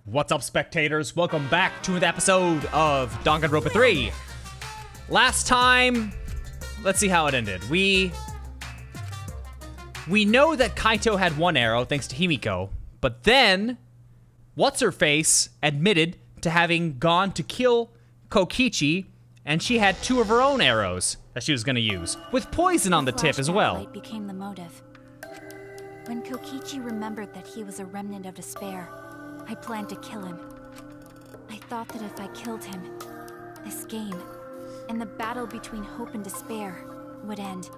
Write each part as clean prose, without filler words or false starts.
What's up, spectators? Welcome back to an episode of Danganronpa 3. Last time, let's see how it ended. We know that Kaito had one arrow thanks to Himiko, but then What's-Her-Face admitted to having gone to kill Kokichi, and she had two of her own arrows that she was going to use, with poison on the tip as well. Light became the motive. When Kokichi remembered that he was a remnant of despair, I planned to kill him. I thought that if I killed him, this game, and the battle between hope and despair, would end.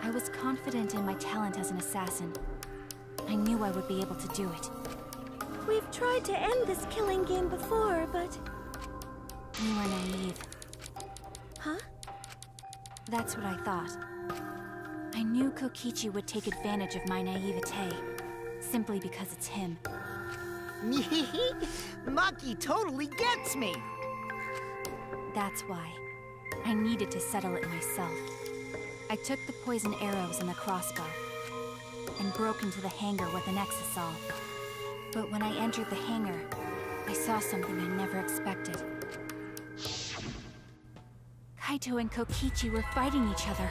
I was confident in my talent as an assassin. I knew I would be able to do it. We've tried to end this killing game before, but... We were naive. Huh? That's what I thought. I knew Kokichi would take advantage of my naivete, simply because it's him. Maki totally gets me! That's why. I needed to settle it myself. I took the poison arrows and the crossbow, and broke into the hangar with an exisal. But when I entered the hangar, I saw something I never expected. Kaito and Kokichi were fighting each other.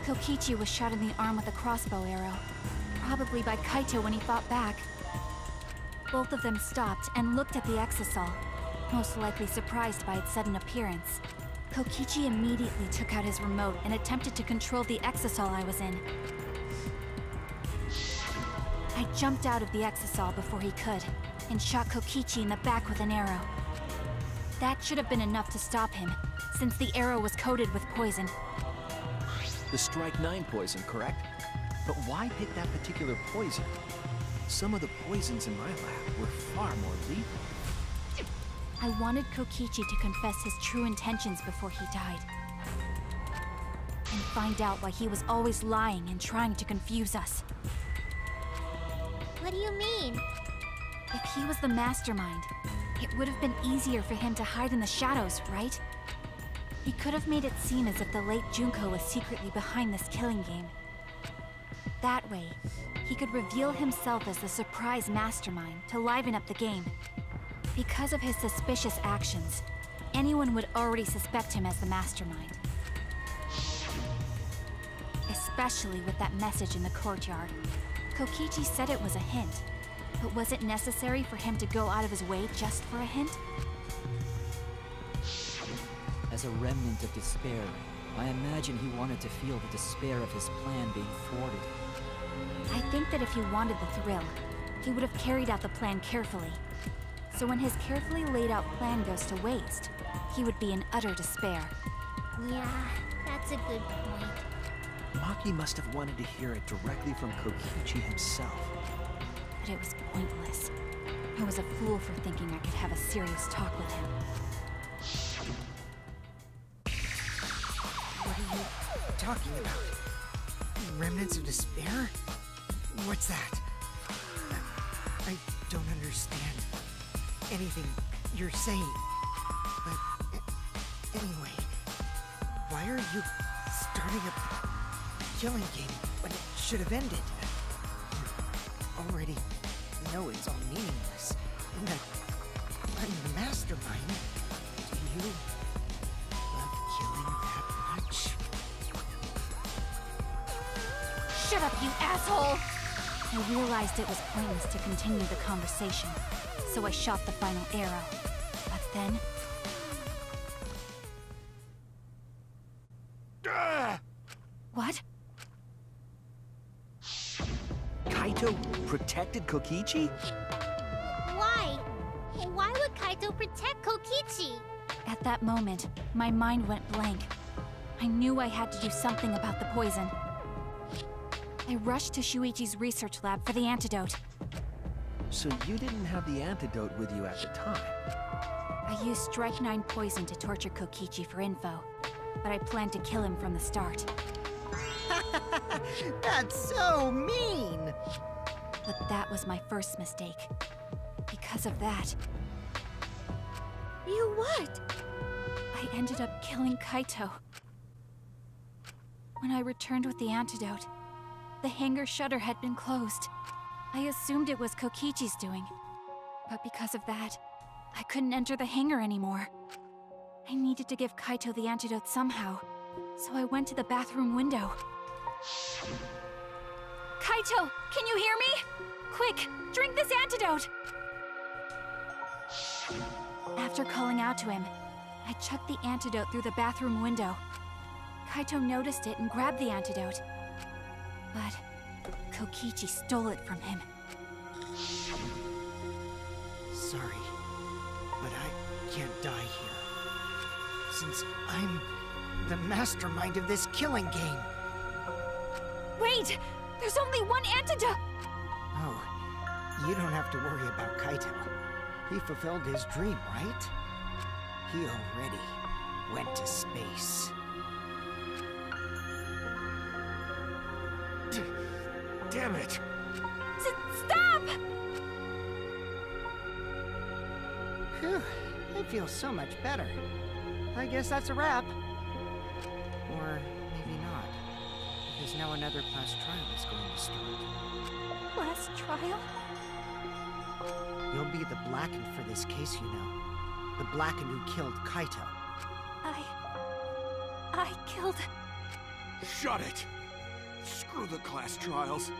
Kokichi was shot in the arm with a crossbow arrow, probably by Kaito when he fought back. Both of them stopped and looked at the exisal, most likely surprised by its sudden appearance. Kokichi immediately took out his remote and attempted to control the exisal I was in. I jumped out of the exisal before he could, and shot Kokichi in the back with an arrow. That should have been enough to stop him, since the arrow was coated with poison. The Strike 9 poison, correct? But why pick that particular poison? Some of the poisons in my lab were far more lethal. I wanted Kokichi to confess his true intentions before he died. And find out why he was always lying and trying to confuse us. What do you mean? If he was the mastermind, it would have been easier for him to hide in the shadows, right? He could have made it seem as if the late Junko was secretly behind this killing game. That way, he could reveal himself as the surprise mastermind to liven up the game. Because of his suspicious actions, anyone would already suspect him as the mastermind. Especially with that message in the courtyard. Kokichi said it was a hint, but was it necessary for him to go out of his way just for a hint? As a remnant of despair, I imagine he wanted to feel the despair of his plan being thwarted. I think that if he wanted the thrill, he would have carried out the plan carefully. So when his carefully laid out plan goes to waste, he would be in utter despair. Yeah, that's a good point. Maki must have wanted to hear it directly from Kokichi himself. But it was pointless. I was a fool for thinking I could have a serious talk with him. What are you talking about? Remnants of despair? What's that? I don't understand anything you're saying. But anyway, why are you starting a killing game when it should have ended? You already know it's all meaningless, and that I'm the mastermind. Do you love killing that much? Shut up, you asshole! I realized it was pointless to continue the conversation, so I shot the final arrow. But then... What? Kaito protected Kokichi? Why? Why would Kaito protect Kokichi? At that moment, my mind went blank. I knew I had to do something about the poison. I rushed to Shuichi's research lab for the antidote. So you didn't have the antidote with you at the time? I used Strike 9 poison to torture Kokichi for info, but I planned to kill him from the start. That's so mean! But that was my first mistake. Because of that, You what? I ended up killing Kaito. When I returned with the antidote, the hangar shutter had been closed. I assumed it was Kokichi's doing. But because of that, I couldn't enter the hangar anymore. I needed to give Kaito the antidote somehow, so I went to the bathroom window. Kaito, can you hear me? Quick, drink this antidote! After calling out to him, I chucked the antidote through the bathroom window. Kaito noticed it and grabbed the antidote. But Kokichi stole it from him. Sorry, but I can't die here. Since I'm the mastermind of this killing game. Wait! There's only one antidote! Oh, you don't have to worry about Kaito. He fulfilled his dream, right? He already went to space. Damn it! Stop! Phew, I feel so much better. I guess that's a wrap. Or maybe not. Because now another class trial is going to start. Last trial? You'll be the Blackened for this case, you know. The Blackened who killed Kaito. I killed... Shut it! Screw the class trials.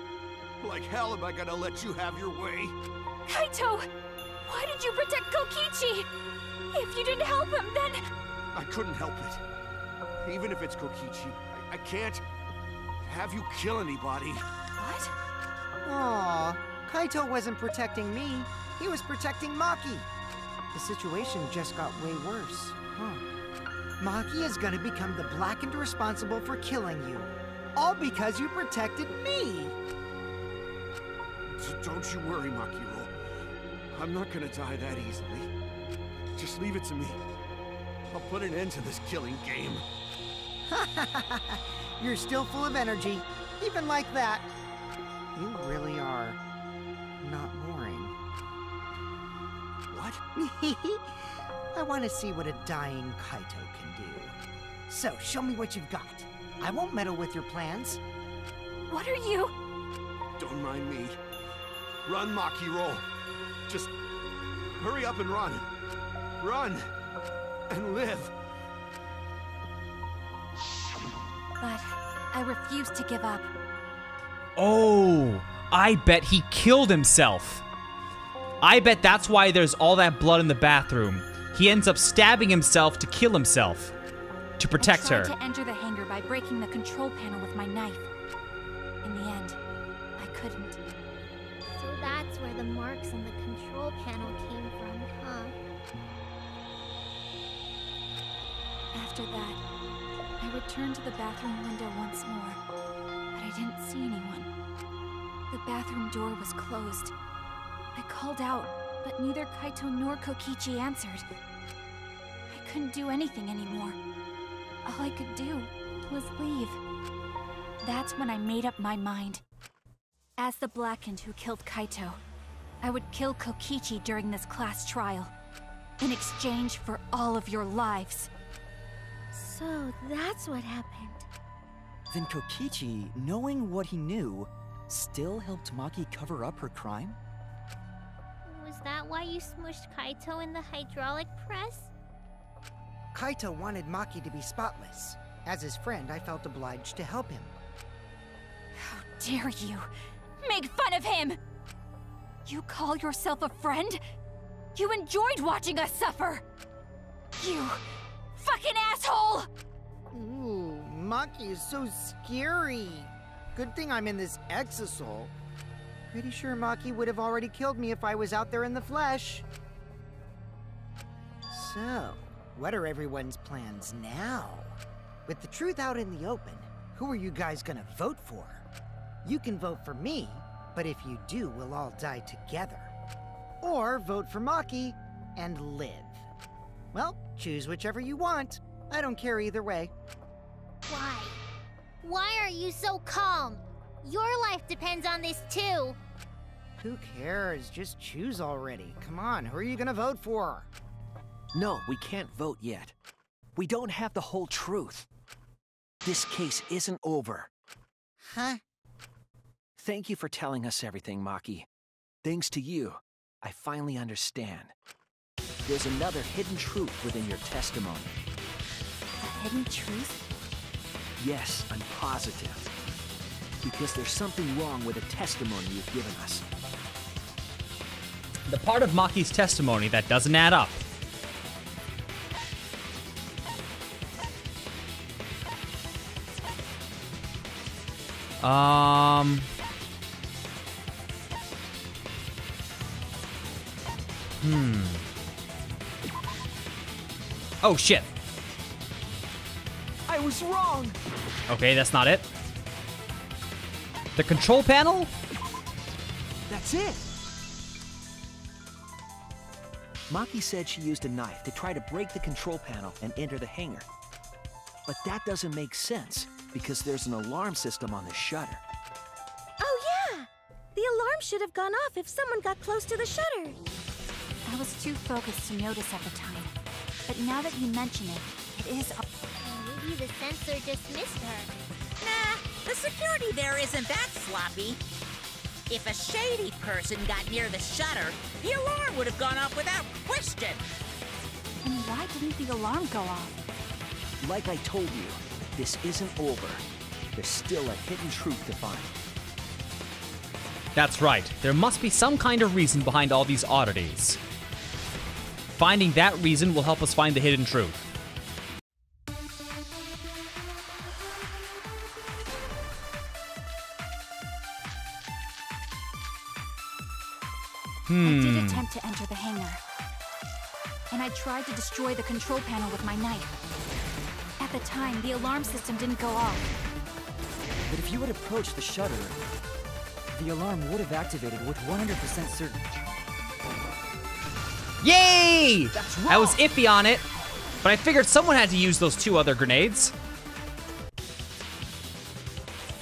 Like hell am I gonna let you have your way? Kaito! Why did you protect Kokichi? If you didn't help him, then... I couldn't help it. Even if it's Kokichi, I can't have you kill anybody. What? Aww, Kaito wasn't protecting me. He was protecting Maki. The situation just got way worse. Maki is gonna become the Blackened responsible for killing you. All because you protected me! Don't you worry, Makiro. I'm not gonna die that easily. Just leave it to me. I'll put an end to this killing game. You're still full of energy, even like that. You really are not boring. What? I want to see what a dying Kaito can do. So, show me what you've got. I won't meddle with your plans. What are you... Don't mind me. Run, Makiro. Just hurry up and run. Run and live. But I refuse to give up. Oh, I bet he killed himself. I bet that's why there's all that blood in the bathroom. He ends up stabbing himself to kill himself. To protect her. I tried to enter the hangar by breaking the control panel with my knife. In the end, I couldn't. So that's where the marks on the control panel came from, huh? After that, I returned to the bathroom window once more, but I didn't see anyone. The bathroom door was closed. I called out, but neither Kaito nor Kokichi answered. I couldn't do anything anymore. All I could do was leave. That's when I made up my mind. As the Blackened who killed Kaito, I would kill Kokichi during this class trial, in exchange for all of your lives. So that's what happened. Then Kokichi, knowing what he knew, still helped Maki cover up her crime? Was that why you smushed Kaito in the hydraulic press? Kaito wanted Maki to be spotless. As his friend, I felt obliged to help him. How dare you make fun of him! You call yourself a friend? You enjoyed watching us suffer! You fucking asshole! Ooh, Maki is so scary. Good thing I'm in this exosol. Pretty sure Maki would have already killed me if I was out there in the flesh. So, what are everyone's plans now? With the truth out in the open, who are you guys gonna vote for? You can vote for me, but if you do, we'll all die together. Or vote for Maki and live. Well, choose whichever you want. I don't care either way. Why? Why are you so calm? Your life depends on this too. Who cares? Just choose already. Come on, who are you gonna vote for? No, we can't vote yet. We don't have the whole truth. This case isn't over. Huh? Thank you for telling us everything, Maki. Thanks to you, I finally understand. There's another hidden truth within your testimony. A hidden truth? Yes, I'm positive. Because there's something wrong with the testimony you've given us. The part of Maki's testimony that doesn't add up. Oh, shit. I was wrong! Okay, that's not it. The control panel? That's it! Maki said she used a knife to try to break the control panel and enter the hangar. But that doesn't make sense, because there's an alarm system on the shutter. Oh yeah! The alarm should have gone off if someone got close to the shutter. I was too focused to notice at the time. But now that you mention it, it is... Maybe the sensor just missed her. Nah, the security there isn't that sloppy. If a shady person got near the shutter, the alarm would have gone off without question. And why didn't the alarm go off? Like I told you, this isn't over. There's still a hidden truth to find. That's right. There must be some kind of reason behind all these oddities. Finding that reason will help us find the hidden truth. I did attempt to enter the hangar. And I tried to destroy the control panel with my knife. At the time, the alarm system didn't go off. But if you had approached the shutter, the alarm would have activated with 100% certainty. Yay! That's wrong. I was iffy on it, but I figured someone had to use those 2 other grenades.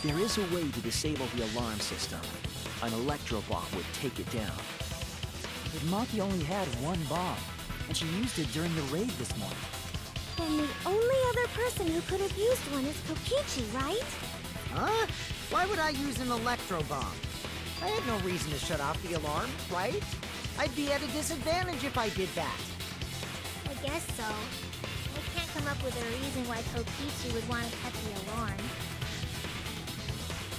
There is a way to disable the alarm system. An electro bomb would take it down. But Maki only had 1 bomb, and she used it during the raid this morning. Then the only other person who could have used one is Kokichi, right? Huh? Why would I use an electro bomb? I had no reason to shut off the alarm, right? I'd be at a disadvantage if I did that. I guess so. I can't come up with a reason why Kokichi would want to cut the alarm.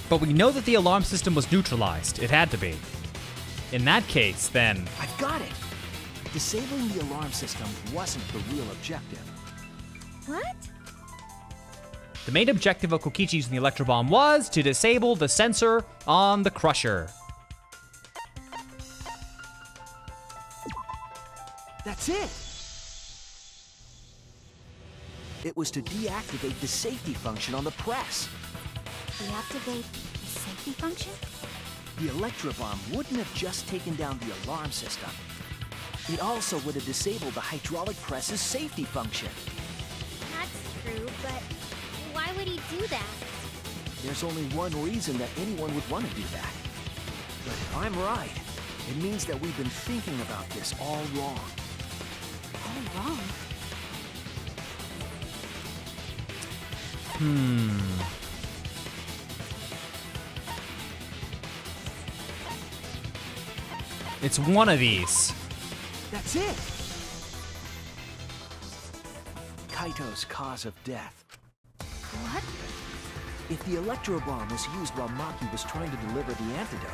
But we know that the alarm system was neutralized. It had to be. In that case, then... I've got it! Disabling the alarm system wasn't the real objective. What? The main objective of Kokichi using the electro bomb was to disable the sensor on the crusher. That's it! It was to deactivate the safety function on the press. Deactivate the safety function? The electro bomb wouldn't have just taken down the alarm system. It also would have disabled the hydraulic press's safety function. That's true, but why would he do that? There's only one reason that anyone would want to do that. But if I'm right, it means that we've been thinking about this all wrong. All wrong. It's one of these. That's it! Kaito's cause of death. What? If the electro bomb was used while Maki was trying to deliver the antidote,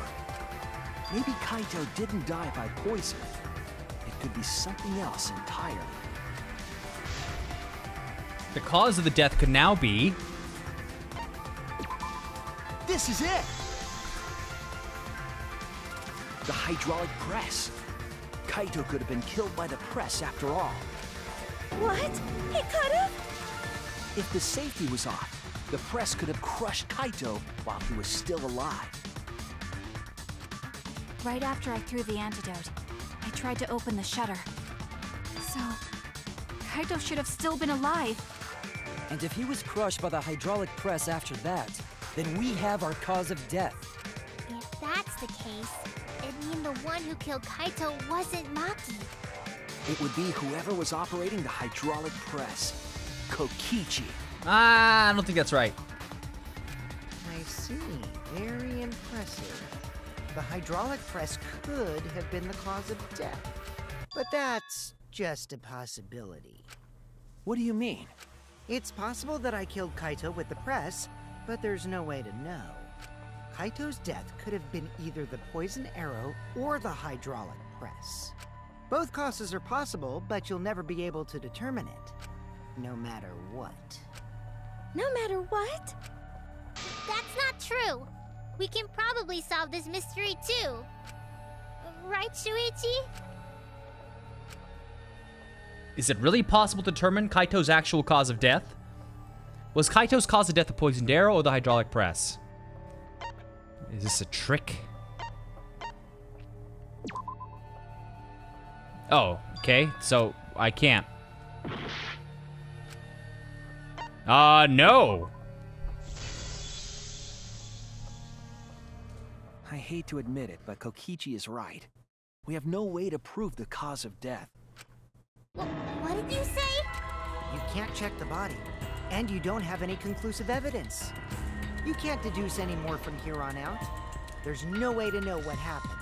maybe Kaito didn't die by poison. It could be something else entirely. The cause of the death could now be... This is it! The hydraulic press. Kaito could have been killed by the press after all. What? He could have? If the safety was off, the press could have crushed Kaito while he was still alive. Right after I threw the antidote, I tried to open the shutter. So, Kaito should have still been alive. And if he was crushed by the hydraulic press after that, then we have our cause of death. If that's the case, it'd mean the one who killed Kaito wasn't Maki. It would be whoever was operating the hydraulic press. Kokichi. I don't think that's right. I see. Very impressive. the hydraulic press could have been the cause of death. But that's just a possibility. What do you mean? It's possible that I killed Kaito with the press, but there's no way to know. Kaito's death could have been either the poison arrow or the hydraulic press. Both causes are possible, but you'll never be able to determine it. No matter what. No matter what? That's not true. We can probably solve this mystery too. Right, Shuichi? Is it really possible to determine Kaito's actual cause of death? Was Kaito's cause of death the poisoned arrow or the hydraulic press? Is this a trick? Oh, okay, so I can't. No! I hate to admit it, but Kokichi is right. We have no way to prove the cause of death. What did you say? You can't check the body, and you don't have any conclusive evidence. You can't deduce any more from here on out. There's no way to know what happened.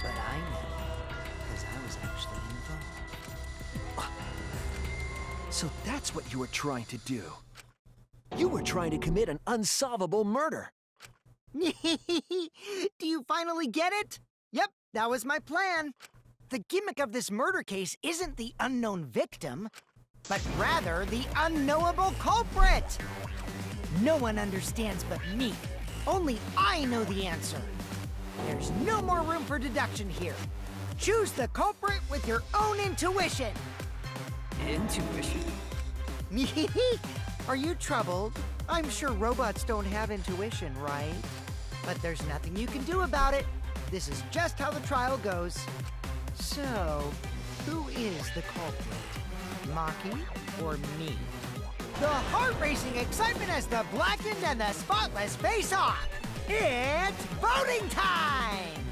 But I know, because I was actually involved. So that's what you were trying to do. You were trying to commit an unsolvable murder. Do you finally get it? Yep, that was my plan. The gimmick of this murder case isn't the unknown victim, but rather the unknowable culprit. No one understands but me. Only I know the answer. There's no more room for deduction here. Choose the culprit with your own intuition. Intuition? Are you troubled? I'm sure robots don't have intuition, right? But there's nothing you can do about it. This is just how the trial goes. So, who is the culprit? Maki or me? The heart-racing excitement as the blackened and the spotless face off. It's voting time!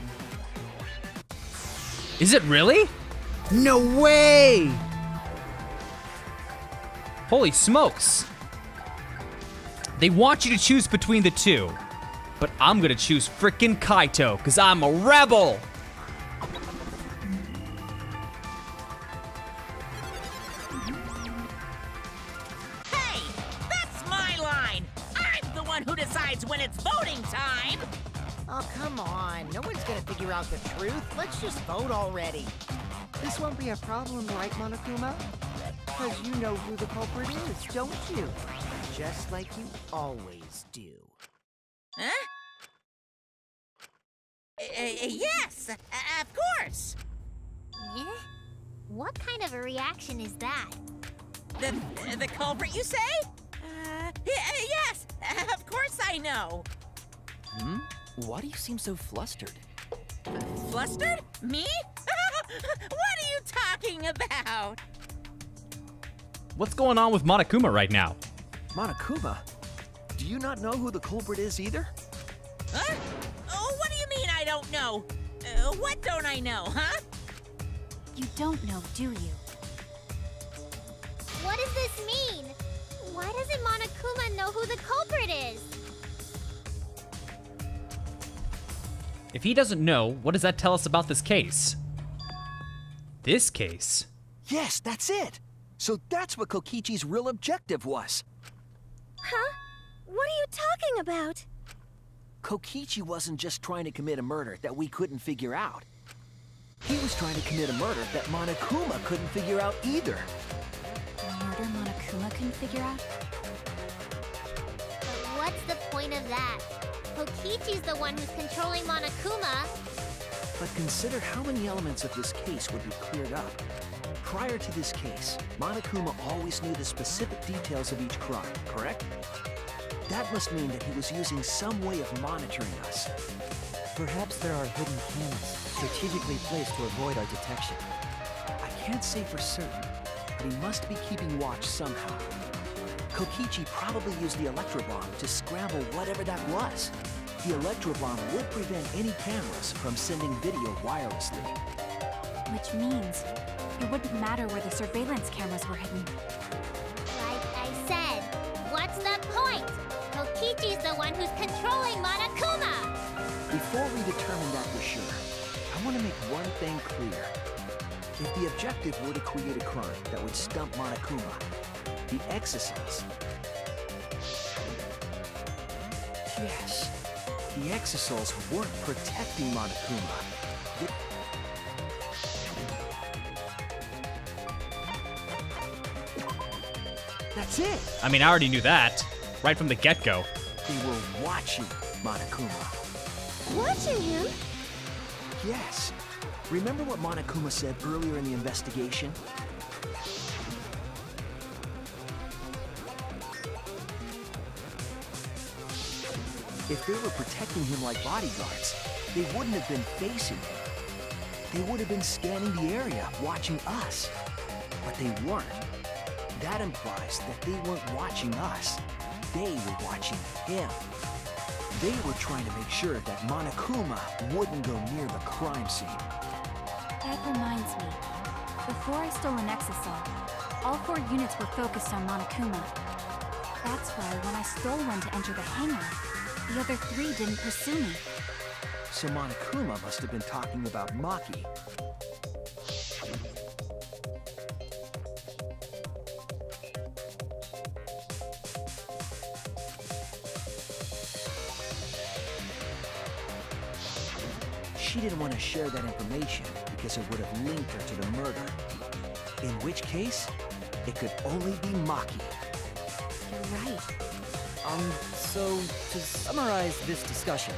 Is it really? No way! Holy smokes. They want you to choose between the two. But I'm gonna choose frickin' Kaito, because I'm a rebel! Hey, that's my line. I'm the one who decides when it's voting time. Oh, come on. No one's gonna figure out the truth. Let's just vote already. This won't be a problem, right, Monokuma? Because you know who the culprit is, don't you? Just like you always do. Huh? Yes, of course. Yeah? What kind of a reaction is that? The culprit, you say? Yes, of course I know. Why do you seem so flustered? Flustered? Me? What are you talking about? What's going on with Monokuma right now? Monokuma? Do you not know who the culprit is either? Huh? Oh, what do you mean I don't know? What don't I know, huh? You don't know, do you? What does this mean? Why doesn't Monokuma know who the culprit is? If he doesn't know, what does that tell us about this case? This case? Yes, that's it! So that's what Kokichi's real objective was. Huh? What are you talking about? Kokichi wasn't just trying to commit a murder that we couldn't figure out. He was trying to commit a murder that Monokuma couldn't figure out either. A murder Monokuma couldn't figure out? But what's the point of that? Kokichi's the one who's controlling Monokuma. But consider how many elements of this case would be cleared up. Prior to this case, Monokuma always knew the specific details of each crime, correct? That must mean that he was using some way of monitoring us. Perhaps there are hidden cameras strategically placed to avoid our detection. I can't say for certain, but he must be keeping watch somehow. Kokichi probably used the electrobomb to scramble whatever that was. The electrobomb would prevent any cameras from sending video wirelessly. Which means it wouldn't matter where the surveillance cameras were hidden. Like I said, what's the point? Kokichi's the one who's controlling Monokuma. If Before we determine that for sure, I want to make one thing clear. If the objective were to create a crime that would stump Monokuma, the exocells... Yes, the exocells weren't protecting Monokuma. That's it! I mean, I already knew that. Right from the get-go. They were watching Monokuma. Watching him? Yes. Remember what Monokuma said earlier in the investigation? If they were protecting him like bodyguards, they wouldn't have been facing him. They would have been scanning the area, watching us. But they weren't. That implies that they weren't watching us. They were watching him. They were trying to make sure that Monokuma wouldn't go near the crime scene. That reminds me. Before I stole an exocell, all 4 units were focused on Monokuma. That's why when I stole one to enter the hangar, the other 3 didn't pursue me. So Monokuma must have been talking about Maki. She didn't want to share that information because it would have linked her to the murder. In which case, it could only be Maki. You're right. So to summarize this discussion,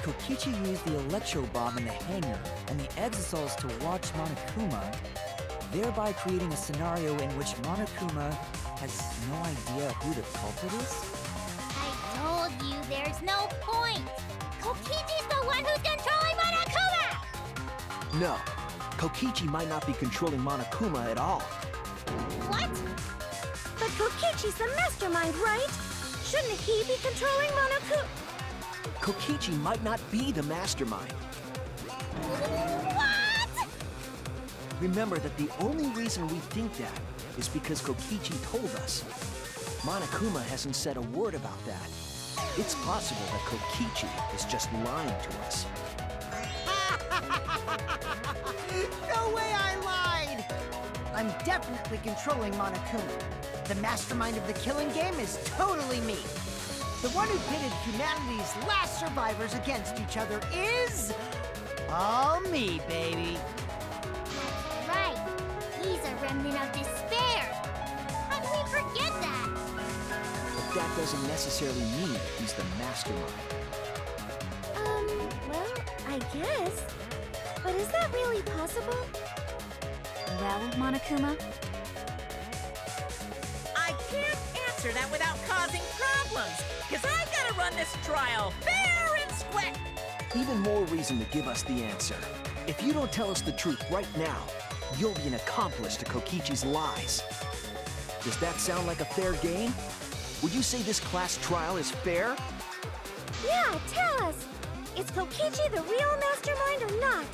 Kokichi used the electro bomb in the hangar and the exocells to watch Monokuma, thereby creating a scenario in which Monokuma has no idea who the culprit is? I told you there's no point. Kokichi's the one who's controlling Monokuma! No, Kokichi might not be controlling Monokuma at all. What? But Kokichi's the mastermind, right? Shouldn't he be controlling Monokuma? Kokichi might not be the mastermind. What? Remember that the only reason we think that is because Kokichi told us. Monokuma hasn't said a word about that. It's possible that Kokichi is just lying to us. No way I lied! I'm definitely controlling Monokuma. The mastermind of the killing game is totally me. The one who pitted humanity's last survivors against each other is... all me, baby. That's right. He's a remnant of despair. How do we forget that? But that doesn't necessarily mean he's the mastermind. Well, I guess. But is that really possible? Well, Monokuma? I can't answer that without causing problems, because I gotta run this trial fair and square. Even more reason to give us the answer. If you don't tell us the truth right now, you'll be an accomplice to Kokichi's lies. Does that sound like a fair game? Would you say this class trial is fair? Yeah, tell us! Is Kokichi the real mastermind or not?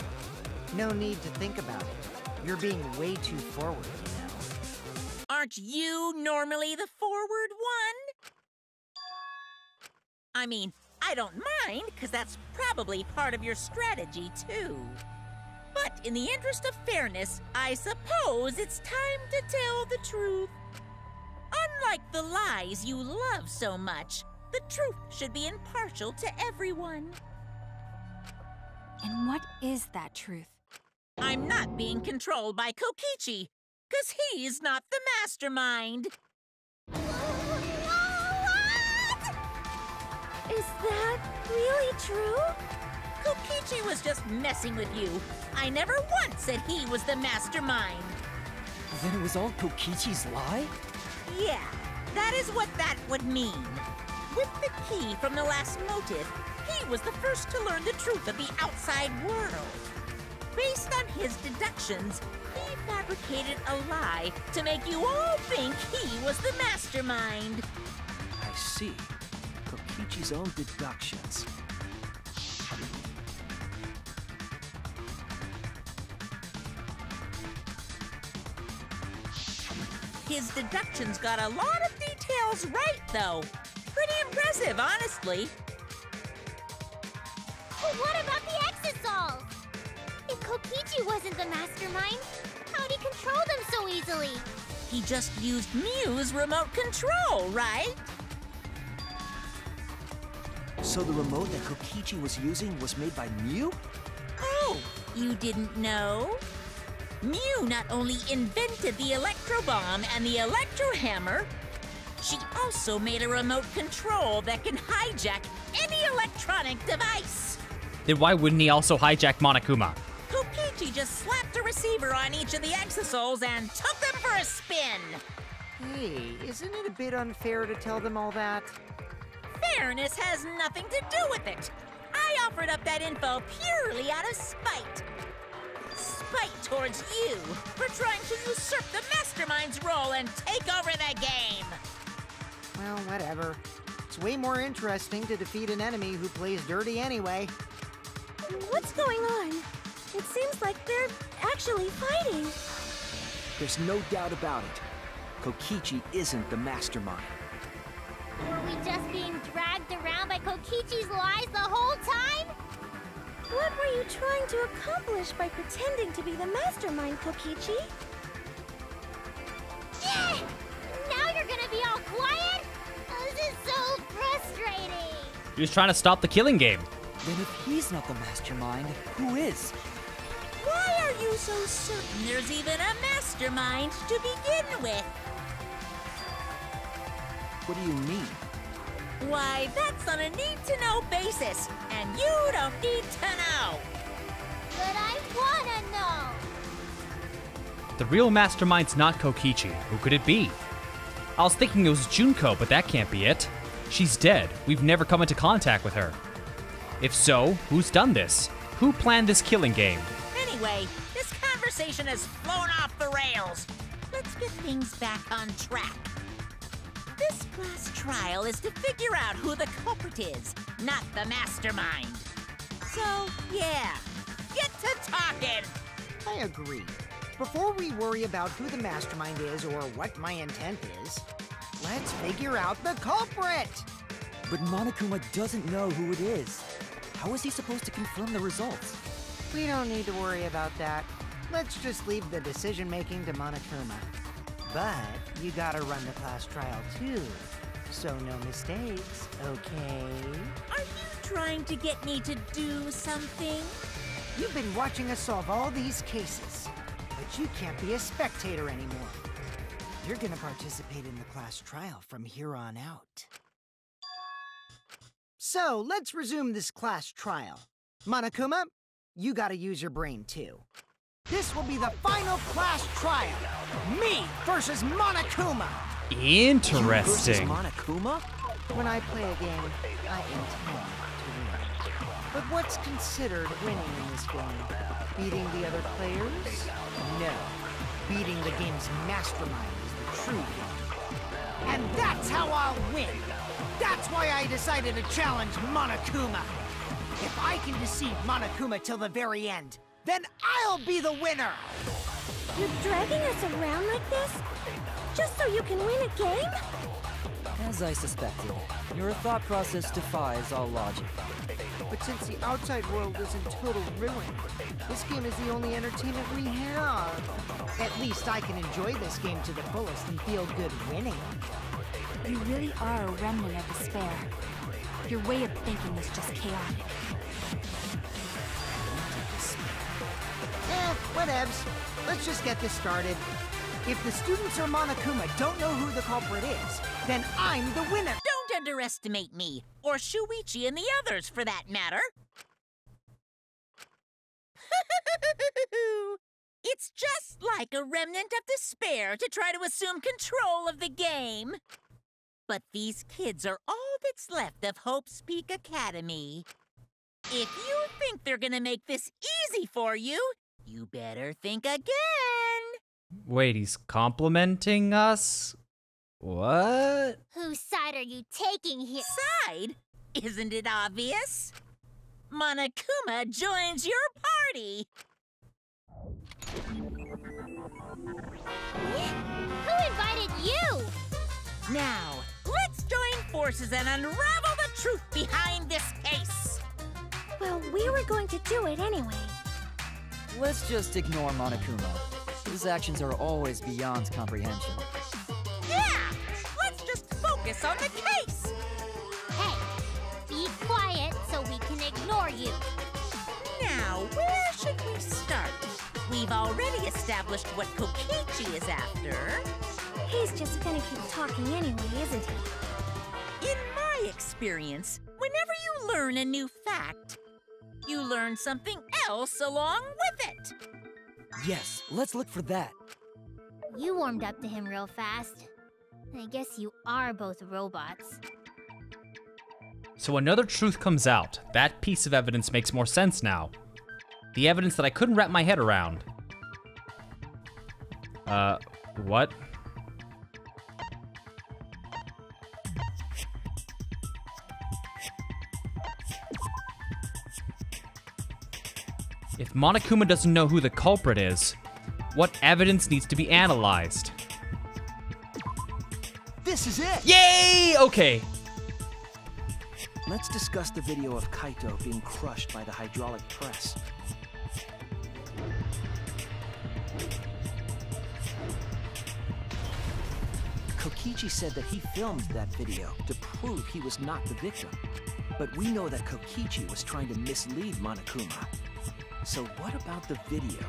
No need to think about it. You're being way too forward, you know. Aren't you normally the forward one? I mean, I don't mind, because that's probably part of your strategy, too. But in the interest of fairness, I suppose it's time to tell the truth. Unlike the lies you love so much, the truth should be impartial to everyone. And what is that truth? I'm not being controlled by Kokichi, because he's not the mastermind. Is that really true? Kokichi was just messing with you. I never once said he was the mastermind. Then it was all Kokichi's lie? Yeah, that is what that would mean. With the key from the last motive, he was the first to learn the truth of the outside world. Based on his deductions, he fabricated a lie to make you all think he was the mastermind. I see. Kokichi's own deductions. His deductions got a lot of details right, though. Pretty impressive, honestly. Kokichi wasn't the mastermind. How'd he control them so easily? He just used Mew's remote control, right? So the remote that Kokichi was using was made by Mew? Oh, you didn't know? Mew not only invented the electro bomb and the electro hammer, she also made a remote control that can hijack any electronic device. Then why wouldn't he also hijack Monokuma? Kokichi just slapped a receiver on each of the exosols and took them for a spin. Hey, isn't it a bit unfair to tell them all that? Fairness has nothing to do with it. I offered up that info purely out of spite. Spite towards you for trying to usurp the mastermind's role and take over the game. Well, whatever. It's way more interesting to defeat an enemy who plays dirty anyway. What's going on? It seems like they're actually fighting. There's no doubt about it. Kokichi isn't the mastermind. Were we just being dragged around by Kokichi's lies the whole time? What were you trying to accomplish by pretending to be the mastermind, Kokichi? Yeah! Now you're gonna be all quiet? This is so frustrating. He was trying to stop the killing game. Then if he's not the mastermind, who is? Why are you so certain there's even a mastermind to begin with? What do you mean? Why, that's on a need-to-know basis, and you don't need to know. But I wanna know. The real mastermind's not Kokichi. Who could it be? I was thinking it was Junko, but that can't be it. She's dead. We've never come into contact with her. If so, who's done this? Who planned this killing game? Anyway, this conversation has flown off the rails. Let's get things back on track. This class trial is to figure out who the culprit is, not the mastermind. So, yeah, get to talking. I agree. Before we worry about who the mastermind is or what my intent is, let's figure out the culprit! But Monokuma doesn't know who it is. How is he supposed to confirm the results? We don't need to worry about that. Let's just leave the decision-making to Monokuma. But you gotta run the class trial too, so no mistakes, okay? Are you trying to get me to do something? You've been watching us solve all these cases, but you can't be a spectator anymore. You're gonna participate in the class trial from here on out. So, let's resume this class trial. Monokuma, you gotta use your brain too. This will be the final class trial. Me versus Monokuma. Interesting. You versus Monokuma? When I play a game, I intend to win. But what's considered winning in this game? Beating the other players? No. Beating the game's mastermind is the true game. And that's how I'll win. That's why I decided to challenge Monokuma. If I can deceive Monokuma till the very end, then I'll be the winner! You're dragging us around like this? Just so you can win a game? As I suspected, your thought process defies all logic. But since the outside world is in total ruin, this game is the only entertainment we have. At least I can enjoy this game to the fullest and feel good winning. You really are a remnant of despair. Your way of thinking is just chaotic. Whatevs. Let's just get this started. If the students or Monokuma don't know who the culprit is, then I'm the winner! Don't underestimate me, or Shuichi and the others, for that matter. It's just like a remnant of despair to try to assume control of the game. But these kids are all that's left of Hope's Peak Academy. If you think they're gonna make this easy for you, you better think again. Wait, he's complimenting us? What? Whose side are you taking here? Side? Isn't it obvious? Monokuma joins your party. Who invited you? Now, let's join forces and unravel the truth behind this case. Well, we were going to do it anyway. Let's just ignore Monokuma. His actions are always beyond comprehension. Yeah! Let's just focus on the case! Hey, be quiet so we can ignore you. Now, where should we start? We've already established what Kokichi is after. He's just gonna keep talking anyway, isn't he? In my experience, whenever you learn a new fact, you learn something else along with it. Yes, let's look for that. You warmed up to him real fast. I guess you are both robots. So another truth comes out. That piece of evidence makes more sense now. The evidence that I couldn't wrap my head around. What? If Monokuma doesn't know who the culprit is, what evidence needs to be analyzed? This is it! Yay! Okay. Let's discuss the video of Kaito being crushed by the hydraulic press. Kokichi said that he filmed that video to prove he was not the victim. But we know that Kokichi was trying to mislead Monokuma. So what about the video?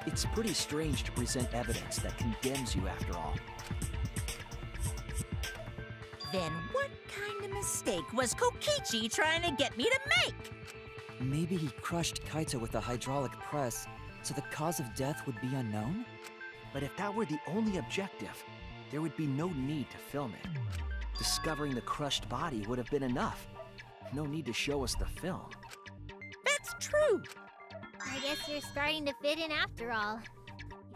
It's pretty strange to present evidence that condemns you after all. Then what kind of mistake was Kokichi trying to get me to make? Maybe he crushed Kaito with the hydraulic press, so the cause of death would be unknown? But if that were the only objective, there would be no need to film it. Discovering the crushed body would have been enough. No need to show us the film. That's true. I guess you're starting to fit in after all.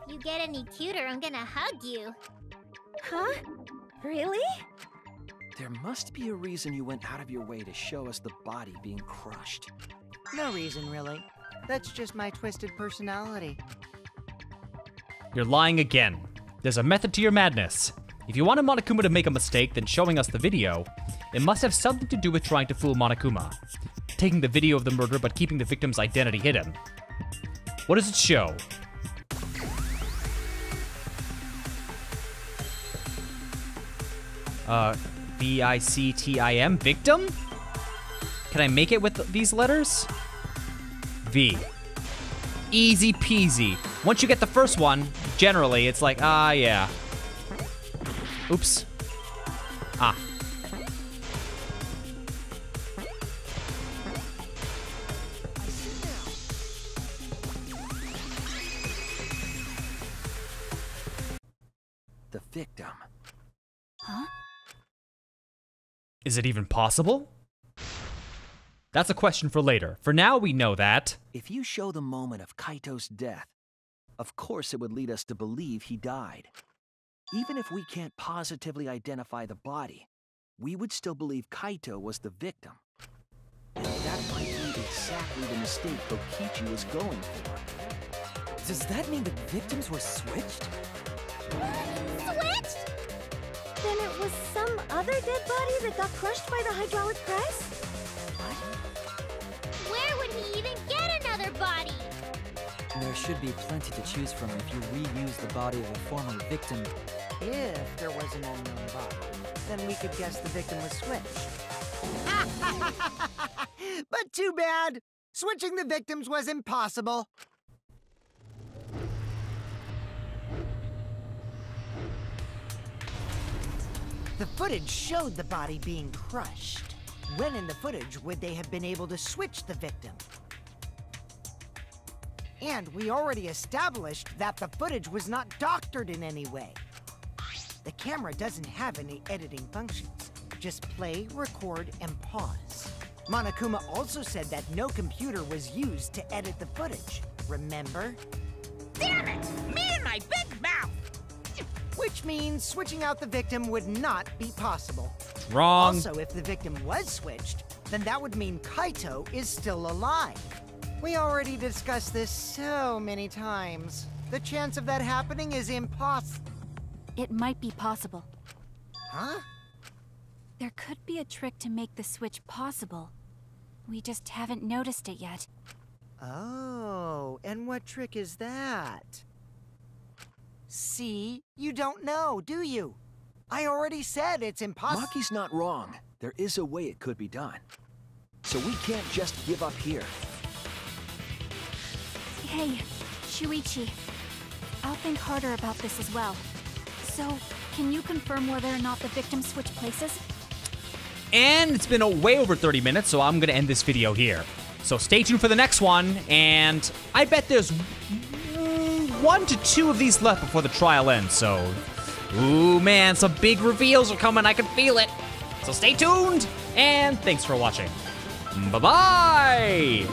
If you get any cuter, I'm gonna hug you. Huh? Really? There must be a reason you went out of your way to show us the body being crushed. No reason, really. That's just my twisted personality. You're lying again. There's a method to your madness. If you wanted Monokuma to make a mistake, then showing us the video, it must have something to do with trying to fool Monokuma. Taking the video of the murder but keeping the victim's identity hidden. What does it show? V-I-C-T-I-M? Victim? Can I make it with these letters? V. Easy peasy. Once you get the first one, generally, it's like, yeah. Oops. Ah. The victim. Huh? Is it even possible? That's a question for later. For now, we know that... If you show the moment of Kaito's death, of course it would lead us to believe he died. Even if we can't positively identify the body, we would still believe Kaito was the victim. And that might be exactly the mistake Kokichi was going for. Does that mean the victims were switched? Switched? Then it was some other dead body that got crushed by the hydraulic press? Where would he even get another body? There should be plenty to choose from if you reuse the body of a former victim. If there was an unknown body, then we could guess the victim was switched. But too bad! Switching the victims was impossible. The footage showed the body being crushed. When in the footage would they have been able to switch the victim? And we already established that the footage was not doctored in any way. The camera doesn't have any editing functions. Just play, record, and pause. Monokuma also said that no computer was used to edit the footage. Remember? Damn it! Me and my big mouth! Which means switching out the victim would not be possible. Wrong. Also, if the victim was switched, then that would mean Kaito is still alive. We already discussed this so many times. The chance of that happening is impossible. It might be possible. Huh? There could be a trick to make the switch possible. We just haven't noticed it yet. Oh, and what trick is that? See? You don't know, do you? I already said it's impossible. Maki's not wrong. There is a way it could be done. So we can't just give up here. Hey, Shuichi. I'll think harder about this as well. So, can you confirm whether or not the victims switch places? And it's been way over 30 minutes, so I'm gonna end this video here. So stay tuned for the next one, and I bet there's 1 to 2 of these left before the trial ends, so... Ooh, man, some big reveals are coming, I can feel it! So stay tuned, and thanks for watching. Bye-bye!